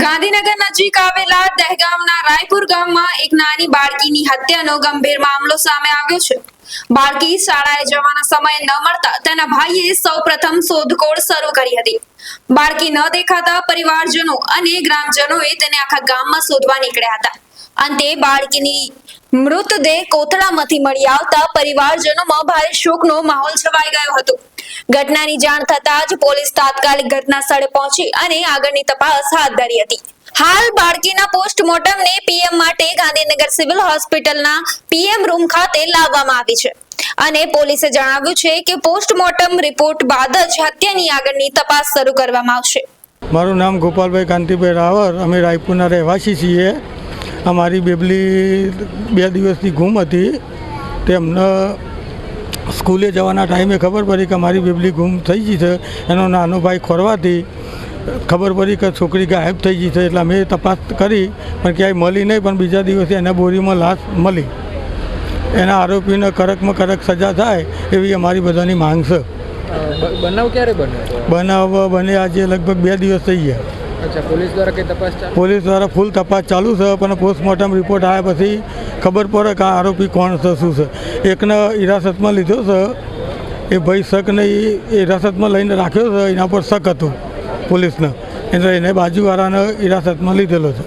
ગાંધીનગર નજીક આવેલા દહેગામના રાયપુર ગામમાં એક નાની બાળકીની હત્યાનો ગંભીર મામલો સામે આવ્યો છે। બાળકી શાળાએ જવાના સમયે ન મળતા તેના ભાઈએ સૌપ્રથમ શોધખોળ શરૂ કરી હતી। બાળકી ન દેખાતા પરિવારજનો અને ગ્રામજનોએ તેને આખા ગામમાં શોધવા નીકળ્યા હતા। અંતે બાળકીની મૃતદેહ કોથળામાંથી મળી આવતા પરિવારજનોમાં ભારે શોકનો માહોલ છવાઈ ગયો હતો। ઘટનાની જાણ થતાં જ પોલીસ તાત્કાલિક ઘટના સ્થળે પહોંચી અને આગળની તપાસ હાથ ધરી હતી। હાલ બાળકીના પોસ્ટમોર્ટમને પીએમ માટે ગાંધીનગર સિવિલ હોસ્પિટલના પીએમ રૂમ ખાતે લાવવામાં આવી છે અને પોલીસે જણાવ્યું છે કે પોસ્ટમોર્ટમ રિપોર્ટ બાદ જ હત્યાની આગળની તપાસ શરૂ કરવામાં આવશે। મારું નામ ગોપાલભાઈ કાંતિભાઈ રાવર, અમે રાયપુરના રહેવાસી છીએ। અમારી બેબલી 2 દિવસથી ગુમ હતી। તેમને સ્કૂલે જવાના ટાઈમે ખબર પડી કે મારી બેબલી ગુમ થઈ ગઈ છે। એનો નાનો ભાઈ ખોરવાથી ખબર પડી કે છોકરી ગાયબ થઈ ગઈ છે, એટલે અમે તપાસ કરી પણ ક્યાંય મળી નહીં। પણ બીજા દિવસે એના બોરીમાં લાશ મળી। એના આરોપીને કડકમાં કડક સજા થાય એવી અમારી બધાની માંગ છે। બનાવ ક્યારે બન્યો? બનાવ બને આજે લગભગ 2 દિવસ થઈ ગયા। અચ્છા, પોલીસ દ્વારા કઈ તપાસ ચાલુ? પોલીસ દ્વારા ફૂલ તપાસ ચાલુ છે, પણ પોસ્ટમોર્ટમ રિપોર્ટ આવ્યા પછી ખબર પડે કે આ આરોપી કોણ છે, શું છે। એકને હિરાસતમાં લીધો છે, એ ભાઈ શકને હિરાસતમાં લઈને રાખ્યો છે। એના પર શક હતું પોલીસને, એટલે એને બાજુવાળાને હિરાસતમાં લીધેલો છે।